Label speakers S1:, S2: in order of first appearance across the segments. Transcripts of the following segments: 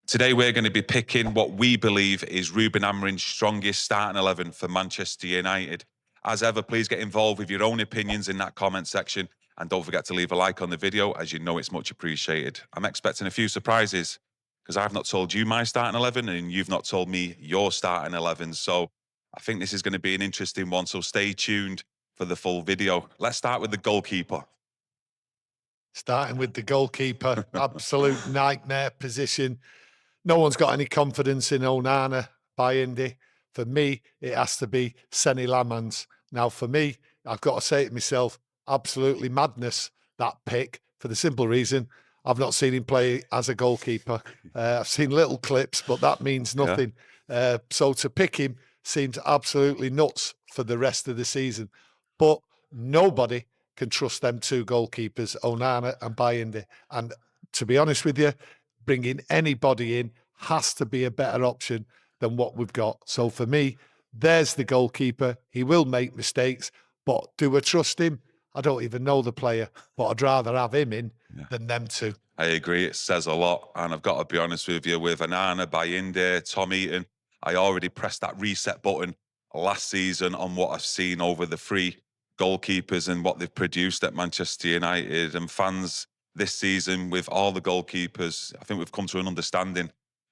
S1: Today we're going to be picking what we believe is Ruben Amorim's strongest starting 11 for Manchester United. As ever, please get involved with your own opinions in that comment section, and don't forget to leave a like on the video, as you know it's much appreciated. I'm expecting a few surprises because I've not told you my starting 11 and you've not told me your starting 11. So I think this is going to be an interesting one, so stay tuned for the full video. Let's start with the goalkeeper.
S2: Starting with the goalkeeper, absolute nightmare position. No one's got any confidence in Onana by Indy. For me, it has to be Lammens. Now, for me, I've got to say to myself, absolutely madness, that pick, for the simple reason I've not seen him play as a goalkeeper. I've seen little clips, but that means nothing. Yeah. So to pick him seems absolutely nuts for the rest of the season. But nobody can trust them two goalkeepers, Onana and Bayinde. And to be honest with you, bringing anybody in has to be a better option than what we've got. So for me, there's the goalkeeper. He will make mistakes, but do I trust him? I don't even know the player, but I'd rather have him in than them two.
S1: I agree. It says a lot. And I've got to be honest with you, with Onana, Bayinde, Tom Eaton, I already pressed that reset button last season on what I've seen over the three goalkeepers and what they've produced at Manchester United. And fans this season, with all the goalkeepers, I think we've come to an understanding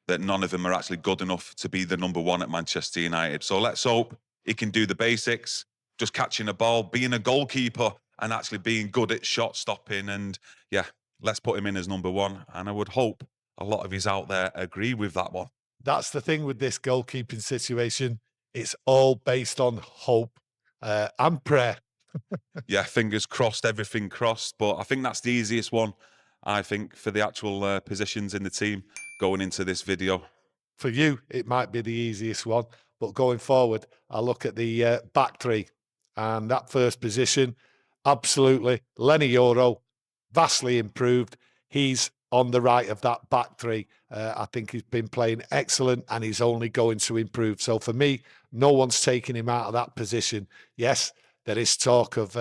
S1: that none of them are actually good enough to be the number one at Manchester United. So let's hope he can do the basics, just catching a ball, being a goalkeeper and actually being good at shot stopping. And yeah, let's put him in as number one. And I would hope a lot of yous out there agree with that one.
S2: That's the thing with this goalkeeping situation. It's all based on hope and prayer.
S1: Yeah, fingers crossed, everything crossed. But I think that's the easiest one, I think, for the actual positions in the team going into this video.
S2: For you, it might be the easiest one. But going forward, I look at the back three. And that first position, absolutely, Leny Yoro, vastly improved. He's on the right of that back three. I think he's been playing excellent and he's only going to improve. So for me, no one's taking him out of that position. Yes, there is talk of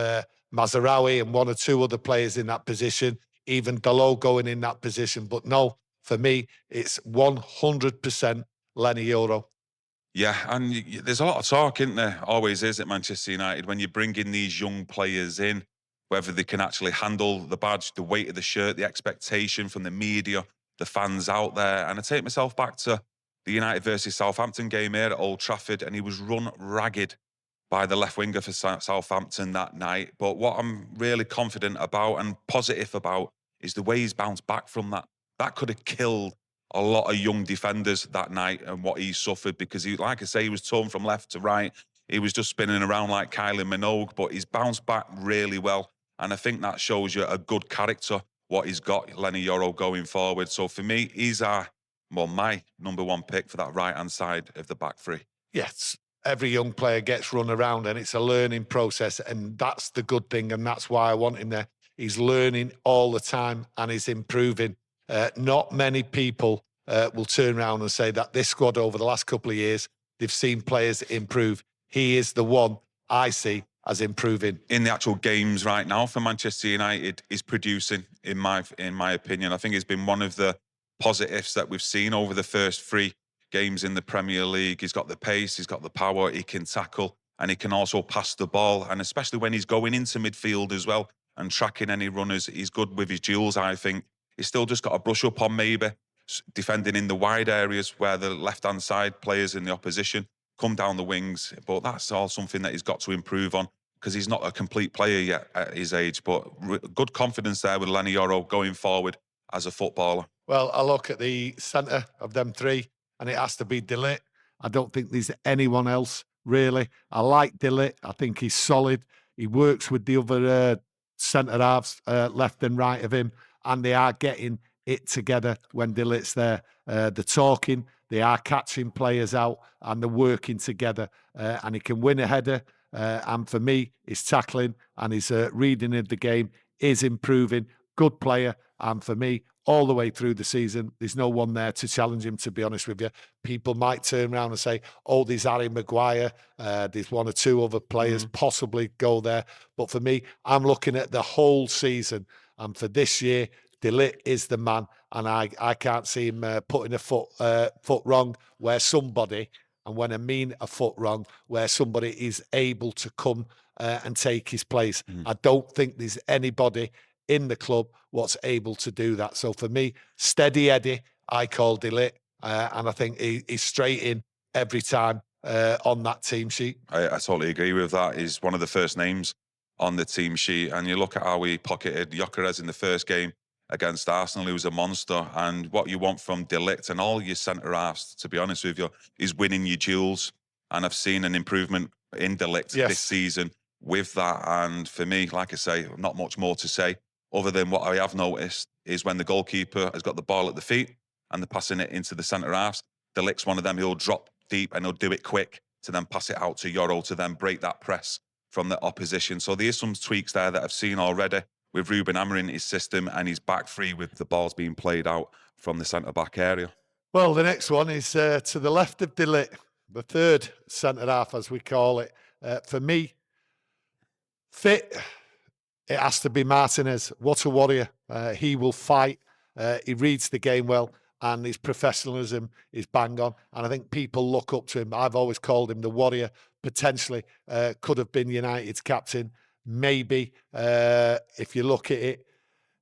S2: Mazraoui and one or two other players in that position, even Dalot going in that position. But no, for me, it's 100% Leny Yoro.
S1: Yeah, and there's a lot of talk, isn't there? Always is at Manchester United when you bring in these young players in, whether they can actually handle the badge, the weight of the shirt, the expectation from the media, the fans out there. And I take myself back to the United versus Southampton game here at Old Trafford, and he was run ragged by the left winger for Southampton that night. But what I'm really confident about and positive about is the way he's bounced back from that. That could have killed a lot of young defenders that night and what he suffered, because he, like I say, he was torn from left to right. He was just spinning around like Kylie Minogue, but he's bounced back really well. And I think that shows you a good character, what he's got, Leny Yoro, going forward. So for me, he's my number one pick for that right-hand side of the back three.
S2: Yes, every young player gets run around and it's a learning process. And that's the good thing. And that's why I want him there. He's learning all the time and he's improving. Not many people will turn around and say that this squad over the last couple of years, they've seen players improve. He is the one I see as improving.
S1: In the actual games right now for Manchester United, is producing, in my opinion. I think it's been one of the positives that we've seen over the first three games in the Premier League. He's got the pace, he's got the power, he can tackle, and he can also pass the ball. And especially when he's going into midfield as well and tracking any runners, he's good with his duels, I think. He's still just got to brush up on maybe defending in the wide areas where the left-hand side players in the opposition come down the wings. But that's all something that he's got to improve on, because he's not a complete player yet at his age. But good confidence there with Leny Yoro going forward as a footballer.
S2: Well, I look at the centre of them three, and it has to be De Ligt. I don't think there's anyone else, really. I like De Ligt. I think he's solid. He works with the other centre halves, left and right of him, and they are getting it together when De Ligt's there. They're talking, they are catching players out, and they're working together. And he can win a header. And for me, his tackling and his reading of the game is improving. Good player. And for me, all the way through the season, there's no one there to challenge him, to be honest with you. People might turn around and say, oh, there's Harry Maguire, there's one or two other players possibly go there. But for me, I'm looking at the whole season. And for this year, De Ligt is the man, and I can't see him putting a foot wrong where somebody, and when I mean a foot wrong, where somebody is able to come and take his place. I don't think there's anybody in the club what's able to do that. So for me, steady Eddie, I call De Ligt, and I think he's straight in every time on that team sheet.
S1: I totally agree with that. He's one of the first names on the team sheet. And you look at how we pocketed Gyökeres in the first game against Arsenal, who was a monster. And what you want from De Ligt and all your centre-halves, to be honest with you, is winning your duels. And I've seen an improvement in De Ligt this season with that. And for me, like I say, not much more to say, other than what I have noticed is when the goalkeeper has got the ball at the feet and they're passing it into the centre-halves, De Ligt's one of them, he'll drop deep and he'll do it quick to then pass it out to Yoro to then break that press from the opposition. So there's some tweaks there that I've seen already with Ruben Amorim, his system, and his back three with the balls being played out from the centre-back area.
S2: Well, the next one is to the left of De Ligt, the third centre-half, as we call it. For me, fit, it has to be Martínez. What a warrior. He will fight. He reads the game well, and his professionalism is bang on. And I think people look up to him. I've always called him the warrior. Potentially could have been United's captain. Maybe, if you look at it,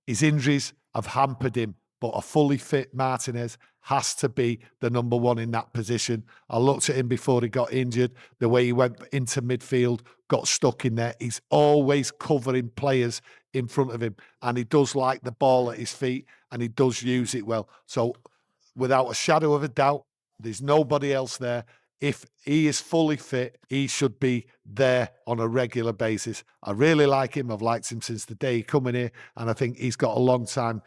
S2: his injuries have hampered him. But a fully fit Martínez has to be the number one in that position. I looked at him before he got injured, the way he went into midfield, got stuck in there. He's always covering players in front of him, and he does like the ball at his feet, and he does use it well. So without a shadow of a doubt, there's nobody else there. If he is fully fit, he should be there on a regular basis. I really like him. I've liked him since the day he come in here, and I think he's got a long time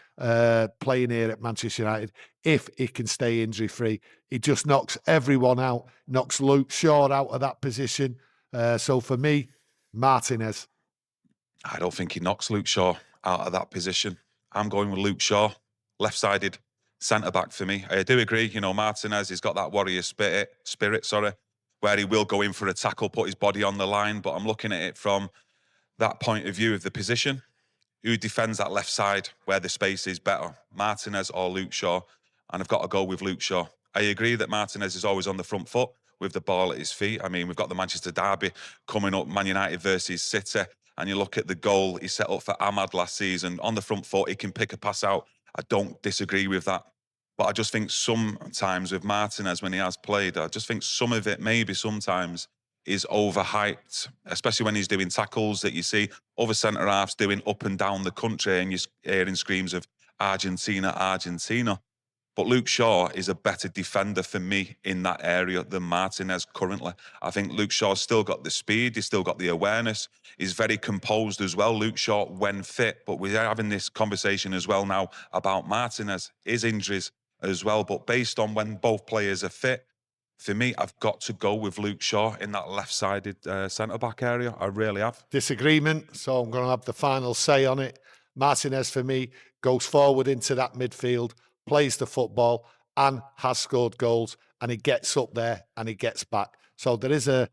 S2: playing here at Manchester United. If he can stay injury-free, he just knocks everyone out, knocks Luke Shaw out of that position. So for me, Martínez.
S1: I don't think he knocks Luke Shaw out of that position. I'm going with Luke Shaw, left-sided centre-back for me. I do agree, you know, Martínez, he's got that warrior spirit, where he will go in for a tackle, put his body on the line, but I'm looking at it from that point of view of the position. Who defends that left side where the space is better, Martínez or Luke Shaw? And I've got to go with Luke Shaw. I agree that Martínez is always on the front foot with the ball at his feet. I mean, we've got the Manchester derby coming up, Man United versus City, and you look at the goal he set up for Amad last season. On the front foot, he can pick a pass out. I don't disagree with that. But I just think sometimes with Martínez, when he has played, I just think some of it maybe sometimes is overhyped, especially when he's doing tackles that you see other centre-halves doing up and down the country, and you're hearing screams of Argentina, Argentina. But Luke Shaw is a better defender for me in that area than Martínez currently. I think Luke Shaw's still got the speed, he's still got the awareness, he's very composed as well, Luke Shaw, when fit. But we're having this conversation as well now about Martínez, his injuries as well. But based on when both players are fit, for me, I've got to go with Luke Shaw in that left-sided centre-back area. I really have.
S2: Disagreement, so I'm going to have the final say on it. Martínez, for me, goes forward into that midfield, plays the football, and has scored goals, and he gets up there and he gets back. So there is a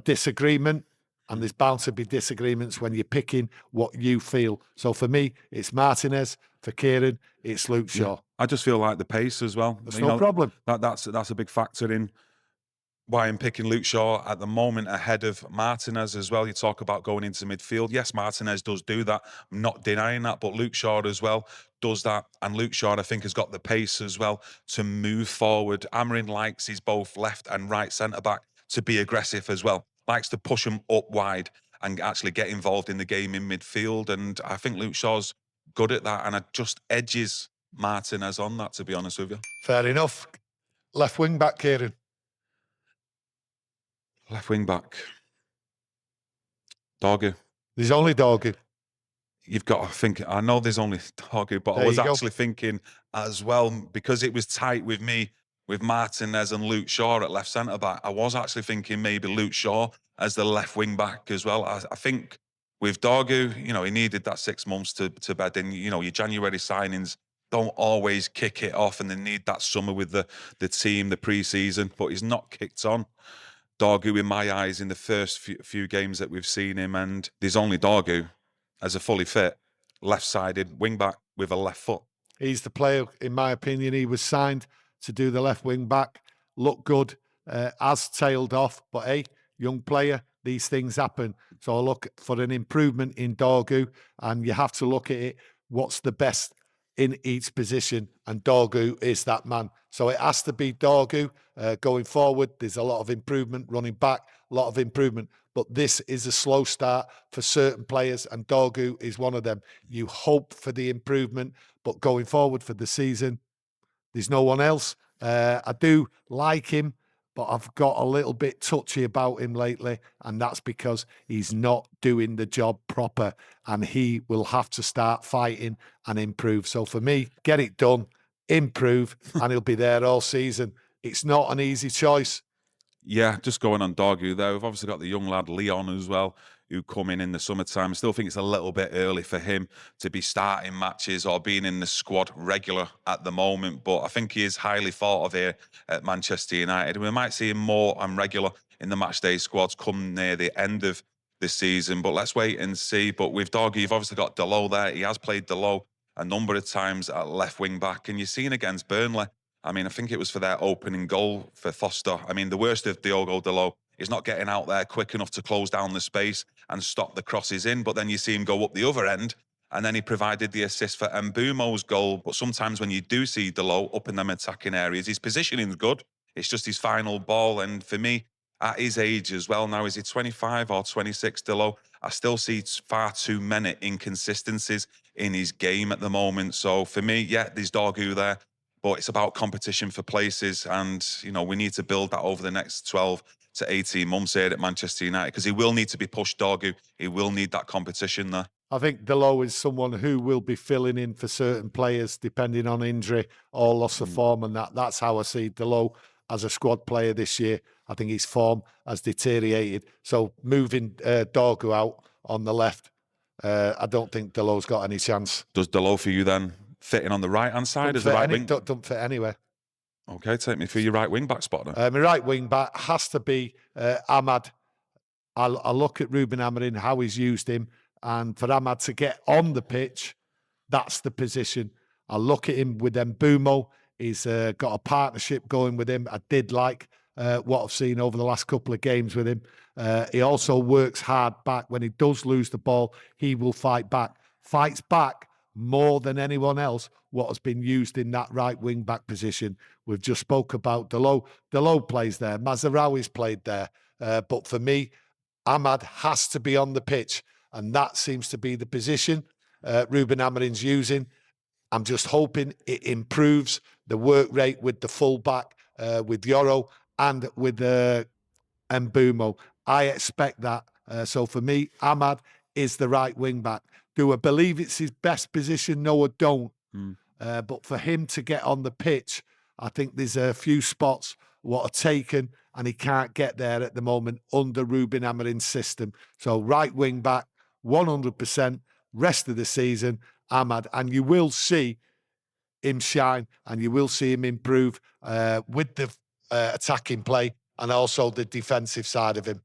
S2: disagreement, and there's bound to be disagreements when you're picking what you feel. So for me, it's Martínez. For Kieran, it's Luke Shaw.
S1: Yeah. I just feel like the pace as well.
S2: That's no problem.
S1: That's a big factor in why I'm picking Luke Shaw at the moment ahead of Martínez as well. You talk about going into midfield. Yes, Martínez does do that. I'm not denying that, but Luke Shaw as well does that. And Luke Shaw, I think, has got the pace as well to move forward. Amorim likes his both left and right centre-back to be aggressive as well. Likes to push them up wide and actually get involved in the game in midfield. And I think Luke Shaw's good at that, and it just edges Martínez on that, to be honest with you.
S2: Fair enough. Left wing back, Kieran.
S1: Left wing back. Dorgu.
S2: There's only Dorgu.
S1: You've got to think, I know there's only Dorgu, but I was actually thinking as well, because it was tight with me, with Martínez and Luke Shaw at left centre-back, I was actually thinking maybe Luke Shaw as the left wing back as well. I think with Dorgu, you know, he needed that 6 months to bed in. You know, your January signings don't always kick it off, and they need that summer with the team, the pre-season, but he's not kicked on. Dorgu, in my eyes, in the first few games that we've seen him, and there's only Dorgu as a fully fit left-sided wing-back with a left foot.
S2: He's the player, in my opinion. He was signed to do the left wing back. Looked good, has tailed off, but hey, young player, these things happen. So I look for an improvement in Dorgu, and you have to look at it. What's the best in each position? And Dorgu is that man. So it has to be Dorgu going forward. There's a lot of improvement running back, a lot of improvement. But this is a slow start for certain players, and Dorgu is one of them. You hope for the improvement, but going forward for the season, there's no one else. I do like him, but I've got a little bit touchy about him lately, and that's because he's not doing the job proper, and he will have to start fighting and improve. So for me, get it done, improve, and he'll be there all season. It's not an easy choice.
S1: Yeah, just going on Dorgu there. We've obviously got the young lad Leon as well, who come in the summertime. I still think it's a little bit early for him to be starting matches or being in the squad regular at the moment. But I think he is highly thought of here at Manchester United. We might see him more and regular in the matchday squads come near the end of the season. But let's wait and see. But with Dorgu, you've obviously got Delo there. He has played Delo a number of times at left wing back, and you've seen against Burnley. I mean, I think it was for their opening goal for Foster. I mean, the worst of Diogo Dalot is not getting out there quick enough to close down the space and stop the crosses in. But then you see him go up the other end, and then he provided the assist for Mbeumo's goal. But sometimes when you do see Dalot up in them attacking areas, his positioning is good. It's just his final ball. And for me, at his age as well, now is he 25 or 26, Dalot? I still see far too many inconsistencies in his game at the moment. So for me, yeah, there's Dorgu there. But it's about competition for places, and we need to build that over the next 12 to 18 months here at Manchester United, because he will need to be pushed, Dorgu. He will need that competition there.
S2: I think Delo is someone who will be filling in for certain players depending on injury or loss of form, and that's how I see Delo as a squad player this year. I think his form has deteriorated. So moving Dorgu out on the left, I don't think Delo's got any chance.
S1: Does Delo for you then fit in on the right-hand side as the right wing?
S2: Don't fit anywhere.
S1: Okay, take me through your right wing-back spot then.
S2: My right wing-back has to be Amad. I look at Ruben Amorim, how he's used him, and for Amad to get on the pitch, that's the position. I look at him with Mbeumo. He's got a partnership going with him. I did like what I've seen over the last couple of games with him. He also works hard back. When he does lose the ball, he will fight back. Fights back more than anyone else what has been used in that right wing back position. We've just spoke about Delo. Delo plays there. Mazraoui's played there. But for me, Amad has to be on the pitch, and that seems to be the position Ruben Amorim's using. I'm just hoping it improves the work rate with the fullback, with Yoro and with Mbeumo. I expect that. So for me, Amad is the right wing back. Do I believe it's his best position? No, I don't. But for him to get on the pitch, I think there's a few spots what are taken, and he can't get there at the moment under Ruben Amorim's system. So right wing back, 100%, rest of the season, Amad. And you will see him shine, and you will see him improve with the attacking play and also the defensive side of him.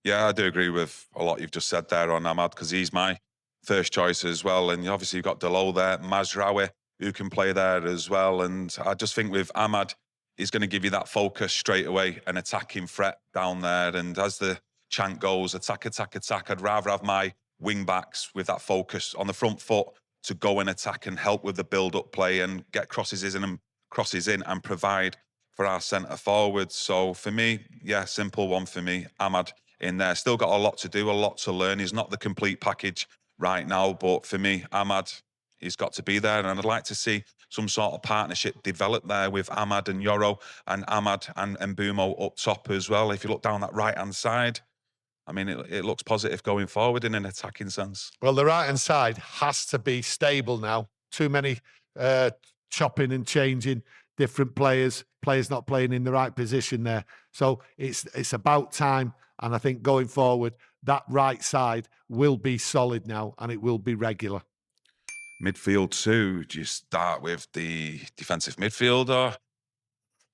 S1: Yeah, I do agree with a lot you've just said there on Amad, because he's my first choice as well. And obviously you've got Delo there, Mazraoui, who can play there as well. And I just think with Amad, he's going to give you that focus straight away, an attacking threat down there. And as the chant goes, attack, attack, attack, I'd rather have my wing backs with that focus on the front foot to go and attack and help with the build-up play and get crosses in and provide for our centre forwards. So for me, yeah, simple one for me, Amad in there. Still got a lot to do, a lot to learn. He's not the complete package right now, but for me, Amad, he's got to be there. And I'd like to see some sort of partnership develop there with Amad and Yoro, and Amad and Mbeumo up top as well. If you look down that right-hand side, I mean, it looks positive going forward in an attacking sense.
S2: Well, the right-hand side has to be stable now. Too many chopping and changing, different players not playing in the right position there. So it's about time, and I think going forward, that right side will be solid now, and it will be regular.
S1: Midfield too, do you start with the defensive midfield, or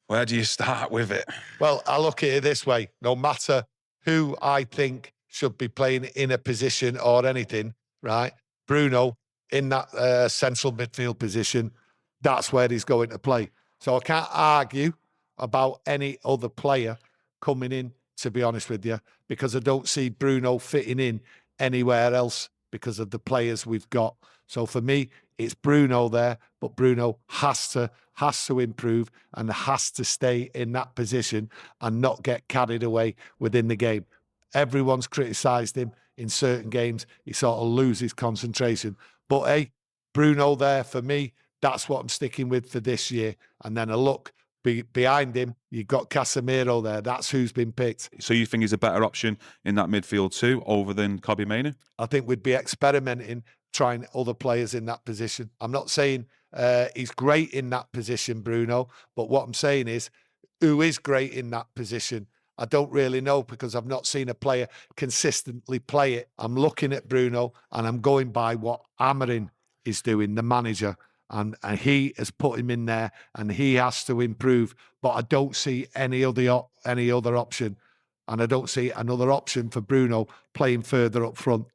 S1: where do you start with it?
S2: Well, I look at it this way. No matter who I think should be playing in a position or anything, right? Bruno in that central midfield position, that's where he's going to play. So I can't argue about any other player coming in, to be honest with you, because I don't see Bruno fitting in anywhere else because of the players we've got. So for me, it's Bruno there, but Bruno has to improve and has to stay in that position and not get carried away within the game. Everyone's criticised him in certain games. He sort of loses concentration. But hey, Bruno there for me, that's what I'm sticking with for this year. And then a look behind him, you've got Casemiro there. That's who's been picked.
S1: So you think he's a better option in that midfield too, over than Kobbie Mainoo?
S2: I think we'd be experimenting, trying other players in that position. I'm not saying he's great in that position, Bruno, but what I'm saying is, who is great in that position? I don't really know because I've not seen a player consistently play it. I'm looking at Bruno and I'm going by what Amorim is doing, the manager. And he has put him in there and he has to improve. But I don't see any other option. And I don't see another option for Bruno playing further up front.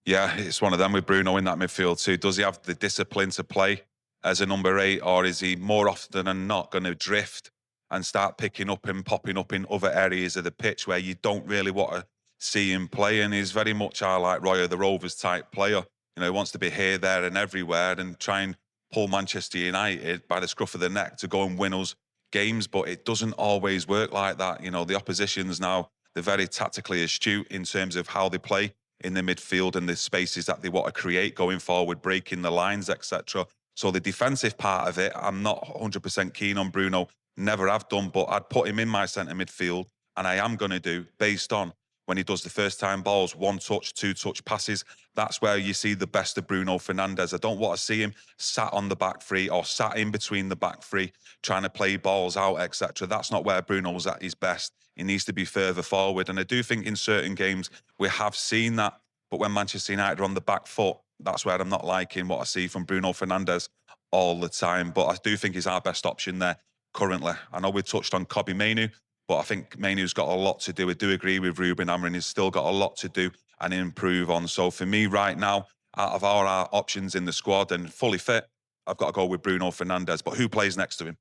S1: Yeah, it's one of them with Bruno in that midfield too. Does he have the discipline to play as a number 8, or is he more often than not going to drift and start picking up and popping up in other areas of the pitch where you don't really want to see him play? And he's very much like Roy the Rovers type player. You know, he wants to be here, there and everywhere and try and pull Manchester United by the scruff of the neck to go and win us games. But it doesn't always work like that. You know, the oppositions now, they're very tactically astute in terms of how they play in the midfield and the spaces that they want to create going forward, breaking the lines, etc. So the defensive part of it, I'm not 100% keen on Bruno. Never have done, but I'd put him in my centre midfield, and I am going to do based on when he does the first time balls, 1 touch, 2 touch passes. That's where you see the best of Bruno Fernandes. I don't want to see him sat on the back three or sat in between the back three trying to play balls out, etc. That's not where Bruno's at his best. He needs to be further forward. And I do think in certain games we have seen that. But when Manchester United are on the back foot, that's where I'm not liking what I see from Bruno Fernandes all the time. But I do think he's our best option there currently. I know we touched on Kobbie Mainoo, but I think Mainoo's got a lot to do. I do agree with Ruben Amorim. He's still got a lot to do and improve on. So for me right now, out of all our options in the squad and fully fit, I've got to go with Bruno Fernandes. But who plays next to him?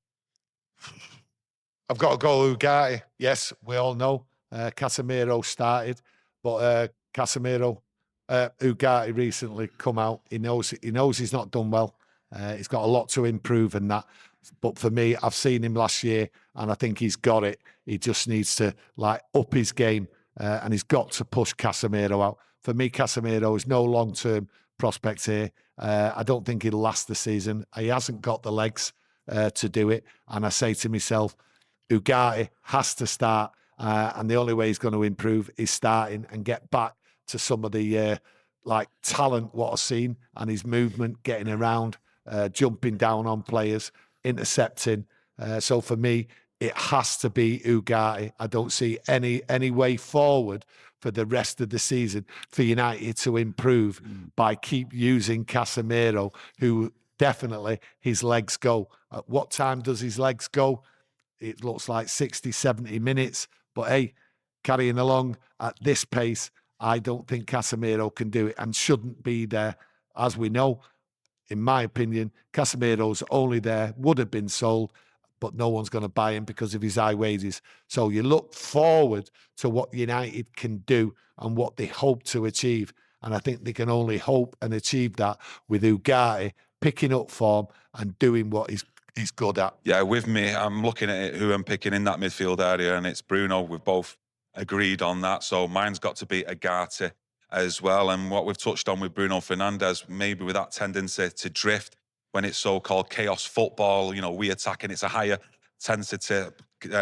S2: I've got to go Ugarte. Yes, we all know Casemiro started, but Ugarte recently come out. He knows he's not done well. He's got a lot to improve in that. But for me, I've seen him last year and I think he's got it. He just needs to up his game and he's got to push Casemiro out. For me, Casemiro is no long-term prospect here. I don't think he'll last the season. He hasn't got the legs to do it. And I say to myself, Ugarte has to start and the only way he's going to improve is starting and get back to some of the talent what I've seen and his movement, getting around, jumping down on players, intercepting. So for me, it has to be Ugarte. I don't see any way forward for the rest of the season for United to improve by keep using Casemiro, who definitely his legs go. At what time does his legs go? It looks like 60, 70 minutes. But hey, carrying along at this pace, I don't think Casemiro can do it and shouldn't be there. As we know, in my opinion, Casemiro's only there, would have been sold, but no one's going to buy him because of his high wages. So you look forward to what United can do and what they hope to achieve. And I think they can only hope and achieve that with Ugarte picking up form and doing what he's good at.
S1: Yeah, with me, I'm looking at it, who I'm picking in that midfield area, and it's Bruno. We've both agreed on that. So mine's got to be Ugarte as well. And what we've touched on with Bruno Fernandes, maybe with that tendency to drift when it's so-called chaos football, you know, we attacking, it's a higher intensity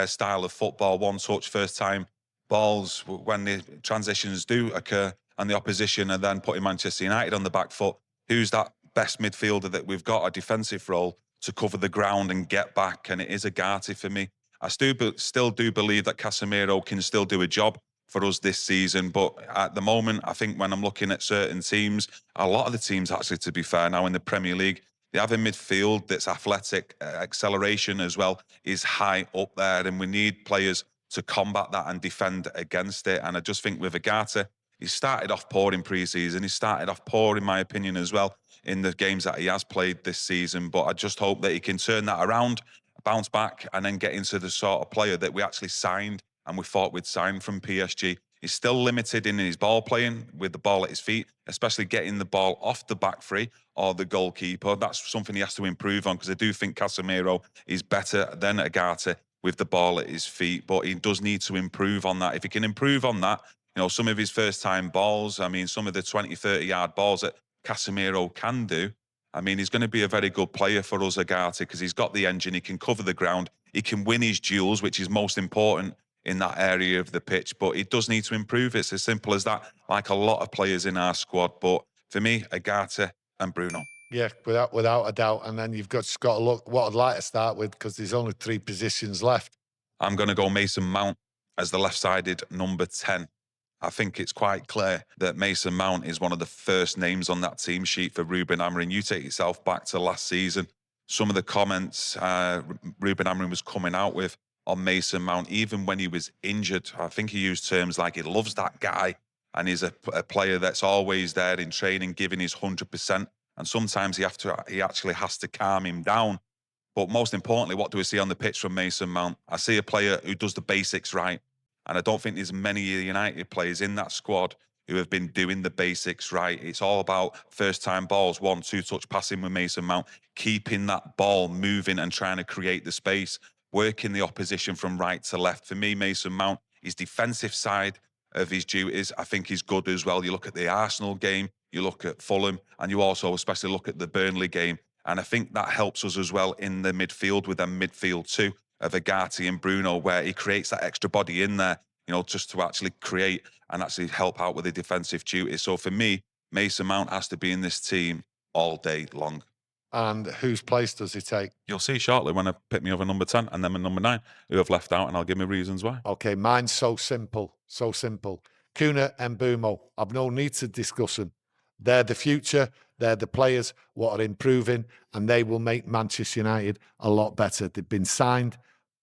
S1: style of football, 1 touch, first time balls, when the transitions do occur and the opposition are then putting Manchester United on the back foot, who's that best midfielder that we've got, a defensive role to cover the ground and get back? And it is Ugarte for me. I still do believe that Casemiro can still do a job for us this season. But at the moment, I think when I'm looking at certain teams, a lot of the teams actually, to be fair, now in the Premier League, they have a midfield that's athletic, acceleration as well is high up there. And we need players to combat that and defend against it. And I just think with Ugarte, He started off poor in pre-season. He started off poor, in my opinion, as well, in the games that he has played this season. But I just hope that he can turn that around, bounce back, and then get into the sort of player that we actually signed and we thought we'd signed from PSG. He's still limited in his ball playing with the ball at his feet, especially getting the ball off the back three or the goalkeeper. That's something he has to improve on, because I do think Casemiro is better than Ugarte with the ball at his feet, but he does need to improve on that. If he can improve on that, some of his first time balls, I mean, some of the 20, 30-yard balls that Casemiro can do, I mean, he's going to be a very good player for us, Ugarte, because he's got the engine, he can cover the ground, he can win his duels, which is most important in that area of the pitch, but he does need to improve. It's as simple as that, like a lot of players in our squad. But for me, Ugarte and Bruno.
S2: Yeah, without a doubt. And then you've just got to look what I'd like to start with, because there's only 3 positions left.
S1: I'm going to go Mason Mount as the left-sided number 10. I think it's quite clear that Mason Mount is one of the first names on that team sheet for Ruben Amorim. You take yourself back to last season, some of the comments Ruben Amorim was coming out with on Mason Mount, even when he was injured, I think he used terms like he loves that guy and he's a player that's always there in training, giving his 100%. And sometimes he actually has to calm him down. But most importantly, what do we see on the pitch from Mason Mount? I see a player who does the basics right. And I don't think there's many United players in that squad who have been doing the basics right. It's all about first-time balls, 1-2 touch passing with Mason Mount, keeping that ball moving and trying to create the space, working the opposition from right to left. For me, Mason Mount, his defensive side of his duties, I think he's good as well. You look at the Arsenal game, you look at Fulham, and you also especially look at the Burnley game. And I think that helps us as well in the midfield with them midfield two of Ugarte and Bruno, where he creates that extra body in there, just to actually create and actually help out with the defensive duties. So for me, Mason Mount has to be in this team all day long.
S2: And whose place does he take?
S1: You'll see shortly when I pick me over number 10 and then my number 9, who I've left out, and I'll give me reasons why.
S2: Okay, mine's so simple, so simple. Cunha and Mbeumo, I've no need to discuss them. They're the future. They're the players what are improving, and they will make Manchester United a lot better. They've been signed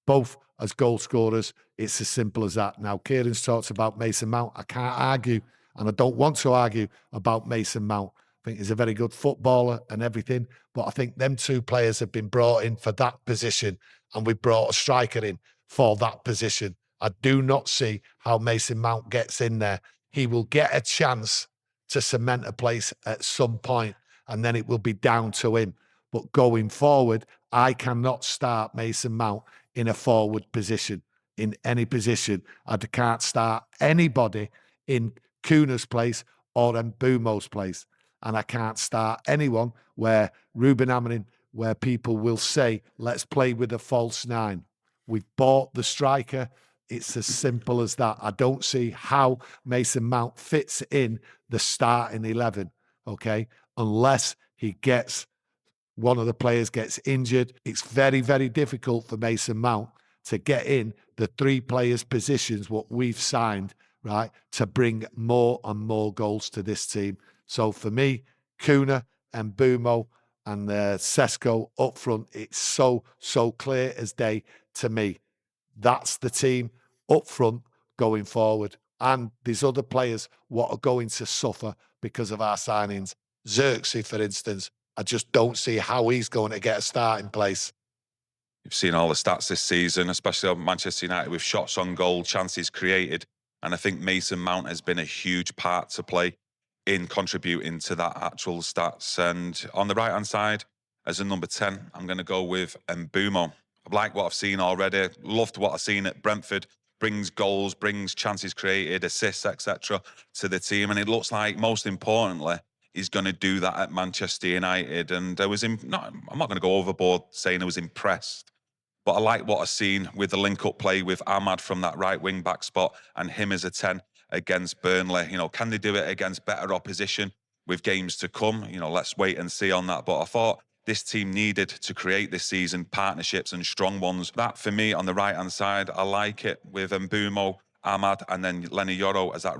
S2: both as goal scorers. It's as simple as that. Now, Kieran's talks about Mason Mount. I can't argue, and I don't want to argue about Mason Mount. I think he's a very good footballer and everything, but I think them 2 players have been brought in for that position, and we brought a striker in for that position. I do not see how Mason Mount gets in there. He will get a chance to cement a place at some point, and then it will be down to him. But going forward, I cannot start Mason Mount in a forward position, in any position. I can't start anybody in Cunha's place or Mbeumo's place. And I can't start anyone where Ruben Amorim, where people will say, let's play with a false 9. We've bought the striker. It's as simple as that. I don't see how Mason Mount fits in the starting 11, okay? Unless one of the players gets injured. It's very, very difficult for Mason Mount to get in the 3 players' positions, what we've signed, right, to bring more and more goals to this team. So for me, Cunha and Mbeumo and Sesko up front, it's so clear as day to me. That's the team up front going forward. And these other players what are going to suffer because of our signings. Xerxes, for instance, I just don't see how he's going to get a starting place.
S1: You've seen all the stats this season, especially on Manchester United, with shots on goal, chances created. And I think Mason Mount has been a huge part to play in contributing to that actual stats. And on the right-hand side, as a number 10, I'm going to go with Mbeumo. I like what I've seen already. Loved what I've seen at Brentford. Brings goals, brings chances created, assists, etc. to the team. And it looks like, most importantly, he's going to do that at Manchester United. And I'm not going to go overboard saying I was impressed, but I like what I've seen with the link-up play with Amad from that right wing-back spot and him as a 10 against Burnley. Can they do it against better opposition with games to come? Let's wait and see on that. But I thought this team needed to create this season partnerships and strong ones. That, for me, on the right-hand side, I like it with Mbeumo, Amad, and then Leny Yoro as that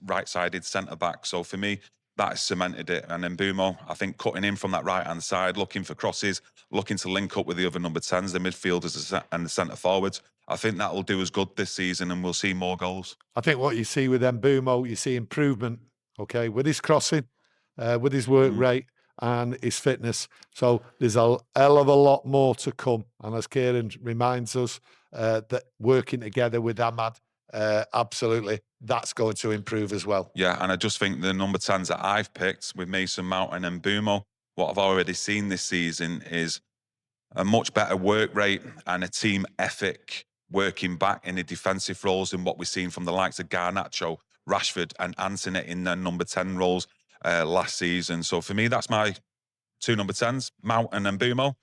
S1: right-sided centre-back. So for me, that has cemented it. And then Mbeumo, I think cutting in from that right-hand side, looking for crosses, looking to link up with the other number 10s, the midfielders and the centre forwards. I think that will do us good this season and we'll see more goals.
S2: I think what you see with Mbeumo, you see improvement, okay, with his crossing, with his work rate and his fitness. So there's a hell of a lot more to come. And as Kieran reminds us, that working together with Amad, absolutely, that's going to improve as well.
S1: Yeah, and I just think the number 10s that I've picked with Mason Mount and Mbeumo, what I've already seen this season is a much better work rate and a team ethic working back in the defensive roles than what we've seen from the likes of Garnacho, Rashford and Anthony in their number 10 roles last season. So for me, that's my two number 10s, Mount and Mbeumo.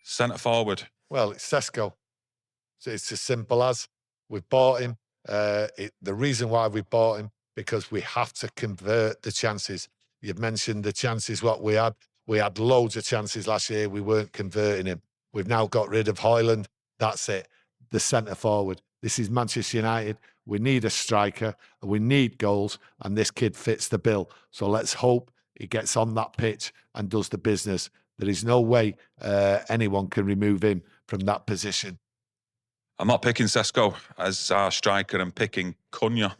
S1: Centre forward.
S2: Well, it's Sesko. So it's as simple as we've bought him. The reason why we bought him, because we have to convert the chances. You've mentioned the chances what we had. We had loads of chances last year. We weren't converting him. We've now got rid of Højlund. That's it. The centre forward. This is Manchester United. We need a striker. We need goals. And this kid fits the bill. So let's hope he gets on that pitch and does the business. There is no way anyone can remove him from that position.
S1: I'm not picking Sesko as our striker and picking Cunha.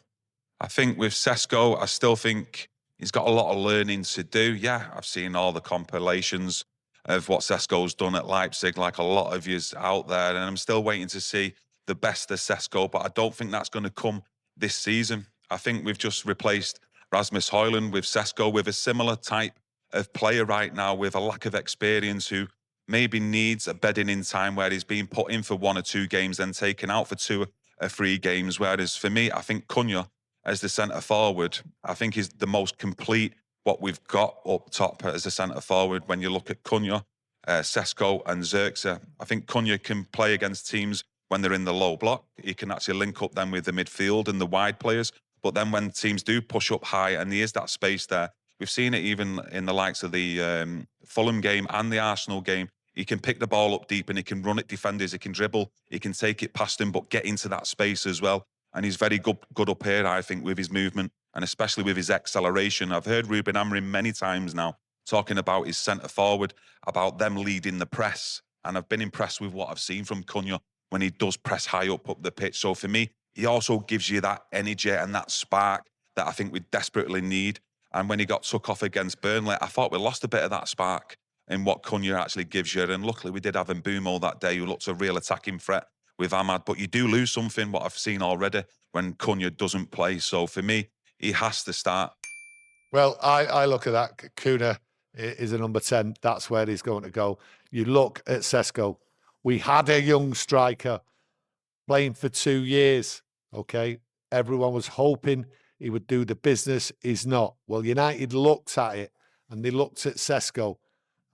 S1: I think with Sesko, I still think he's got a lot of learning to do. Yeah, I've seen all the compilations of what Sesko's done at Leipzig, like a lot of yous out there, and I'm still waiting to see the best of Sesko, but I don't think that's going to come this season. I think we've just replaced Rasmus Højlund with Sesko, with a similar type of player right now with a lack of experience who maybe needs a bedding in time where he's being put in for 1 or 2 games, then taken out for 2 or 3 games. Whereas for me, I think Cunha as the centre forward, I think is the most complete what we've got up top as a centre forward. When you look at Cunha, Sesko and Xerxes, I think Cunha can play against teams when they're in the low block. He can actually link up them with the midfield and the wide players. But then when teams do push up high and there is that space there, we've seen it even in the likes of the Fulham game and the Arsenal game. He can pick the ball up deep and he can run at defenders, he can dribble, he can take it past them, but get into that space as well. And he's very good up here, I think, with his movement and especially with his acceleration. I've heard Ruben Amorim many times now talking about his centre forward, about them leading the press. And I've been impressed with what I've seen from Cunha when he does press high up the pitch. So for me, he also gives you that energy and that spark that I think we desperately need. And when he got took off against Burnley, I thought we lost a bit of that spark in what Cunha actually gives you. And luckily we did have Mbeumo that day who looked a real attacking threat with Amad. But you do lose something, what I've seen already, when Cunha doesn't play. So for me, he has to start.
S2: Well, I look at that. Cunha is a number 10. That's where he's going to go. You look at Sesko. We had a young striker playing for 2 years, okay? Everyone was hoping he would do the business. He's not. Well, United looked at it and they looked at Sesko,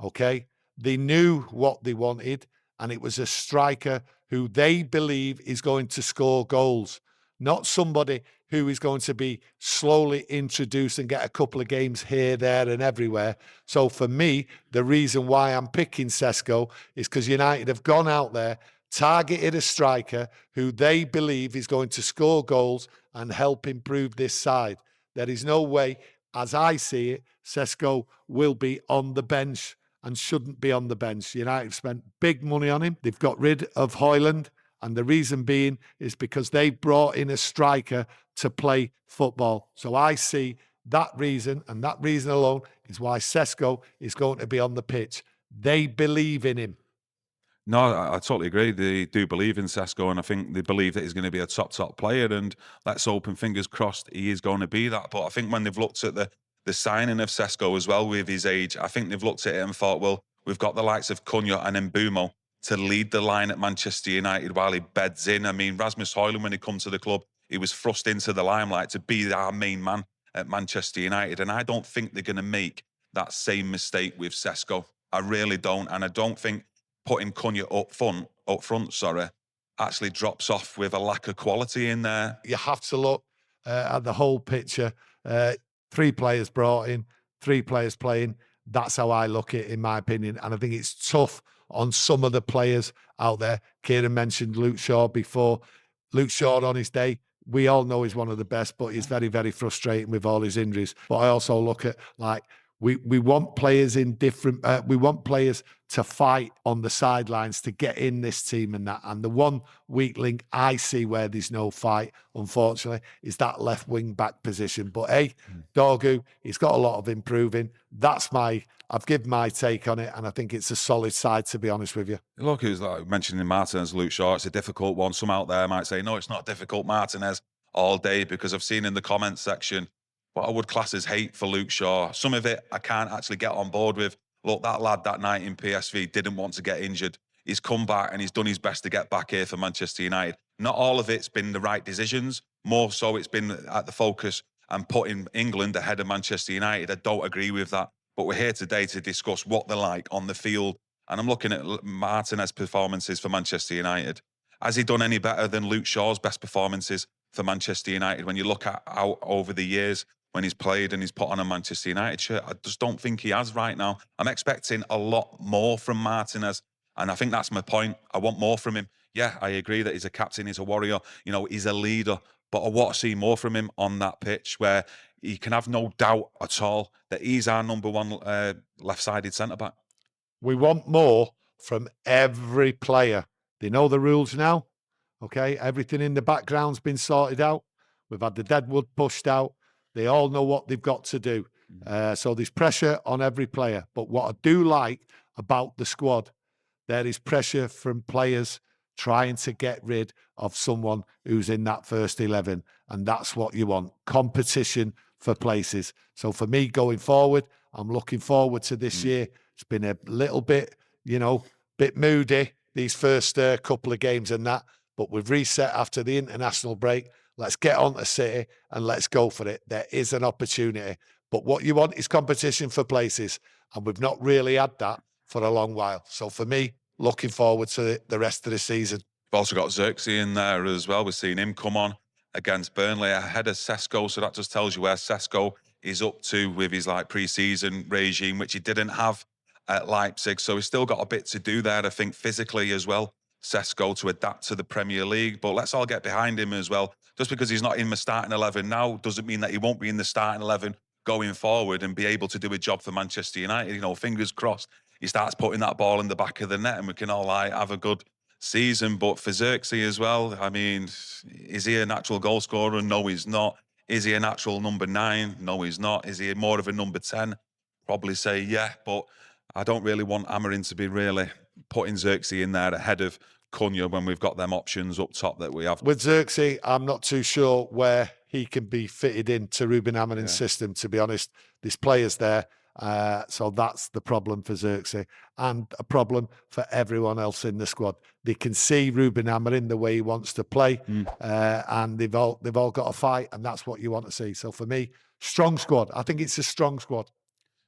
S2: okay? They knew what they wanted, and it was a striker who they believe is going to score goals, not somebody who is going to be slowly introduced and get a couple of games here, there, and everywhere. So for me, the reason why I'm picking Sesko is because United have gone out there, targeted a striker who they believe is going to score goals and help improve this side. There is no way, as I see it, Sesko will be on the bench and shouldn't be on the bench. United spent big money on him. They've got rid of Højlund. And the reason being is because they brought in a striker to play football. So I see that reason, and that reason alone is why Sesko is going to be on the pitch. They believe in him.
S1: No, I totally agree. They do believe in Sesko, and I think they believe that he's going to be a top player. And let's open fingers crossed he is going to be that. But I think when they've looked at the signing of Sesko as well with his age, I think they've looked at it and thought, well, we've got the likes of Cunha and Mbeumo to lead the line at Manchester United while he beds in. I mean, Rasmus Højlund, when he come to the club, he was thrust into the limelight to be our main man at Manchester United. And I don't think they're going to make that same mistake with Sesko. I really don't. And I don't think putting Cunha up front, actually drops off with a lack of quality in there.
S2: You have to look at the whole picture. 3 players brought in, 3 players playing. That's how I look at it, in my opinion. And I think it's tough on some of the players out there. Kieran mentioned Luke Shaw before. Luke Shaw on his day we all know he's one of the best, but he's very, very frustrating with all his injuries. But I also look at, like, we want players in different, we want players to fight on the sidelines to get in this team and that. And the one weak link I see where there's no fight, unfortunately, is that left wing back position. But hey, Dorgu, he's got a lot of improving. I've given my take on it, and I think it's a solid side, to be honest with you.
S1: Look, who's like mentioning Martinez, Luke Shaw. It's a difficult one. Some out there might say, no, it's not difficult, Martinez, all day, because I've seen in the comments section what I would class as hate for Luke Shaw. Some of it I can't actually get on board with. Look, that lad that night in PSV didn't want to get injured. He's come back and he's done his best to get back here for Manchester United. Not all of it's been the right decisions. More so, it's been at the focus and putting England ahead of Manchester United. I don't agree with that. But we're here today to discuss what they're like on the field. And I'm looking at Martinez's performances for Manchester United. Has he done any better than Luke Shaw's best performances for Manchester United? When you look at out over the years, when he's played and he's put on a Manchester United shirt, I just don't think he has right now. I'm expecting a lot more from Martinez. And I think that's my point. I want more from him. Yeah, I agree that he's a captain, he's a warrior, you know, he's a leader. But I want to see more from him on that pitch where he can have no doubt at all that he's our number one left-sided centre-back.
S2: We want more from every player. They know the rules now. Okay, everything in the background's been sorted out. We've had the deadwood pushed out. They all know what they've got to do. So there's pressure on every player. But what I do like about the squad, there is pressure from players trying to get rid of someone who's in that first 11. And that's what you want. Competition for places. So for me going forward, I'm looking forward to this year. It's been a little bit, bit moody these first couple of games and that. But we've reset after the international break. Let's get on to City and let's go for it. There is an opportunity. But what you want is competition for places. And we've not really had that for a long while. So for me, looking forward to the rest of the season.
S1: We've also got Xerxes in there as well. We've seen him come on against Burnley ahead of Sesko. So that just tells you where Sesko is up to with his pre-season regime, which he didn't have at Leipzig. So he's still got a bit to do there, I think, physically as well. Sesko to adapt to the Premier League. But let's all get behind him as well. Just because he's not in the starting 11 now doesn't mean that he won't be in the starting 11 going forward and be able to do a job for Manchester United. Fingers crossed he starts putting that ball in the back of the net and we can all have a good season. But for Xerxes as well, I mean, is he a natural goal scorer? No, he's not. Is he a natural number 9? No, he's not. Is he more of a number 10? Probably say yeah, but I don't really want Amorim to be really putting Xerxes in there ahead of Cunha when we've got them options up top that we have.
S2: With Xerxes, I'm not too sure where he can be fitted into Ruben Amorim's system, to be honest. There's players there. So that's the problem for Xerxes and a problem for everyone else in the squad. They can see Ruben Amorim the way he wants to play, and they've all got a fight, and that's what you want to see. So for me, strong squad. I think it's a strong squad,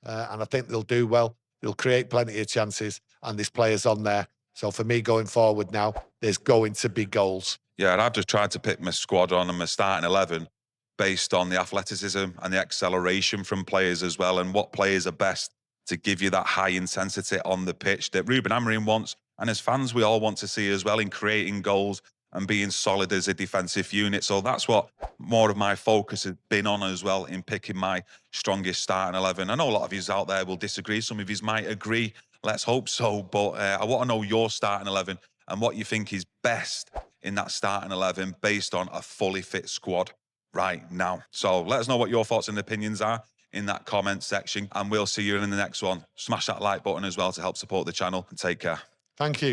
S2: and I think they'll do well. They'll create plenty of chances, and there's players on there. So for me going forward now, there's going to be goals.
S1: Yeah, and I've just tried to pick my squad on and my starting 11 based on the athleticism and the acceleration from players as well, and what players are best to give you that high intensity on the pitch that Ruben Amorim wants, and as fans we all want to see as well, in creating goals and being solid as a defensive unit. So that's what more of my focus has been on as well in picking my strongest starting 11. I know a lot of you out there will disagree. Some of you might agree. Let's hope so. But I want to know your starting 11 and what you think is best in that starting 11 based on a fully fit squad right now. So let us know what your thoughts and opinions are in that comment section, and we'll see you in the next one. Smash that like button as well to help support the channel, and take care.
S2: Thank you.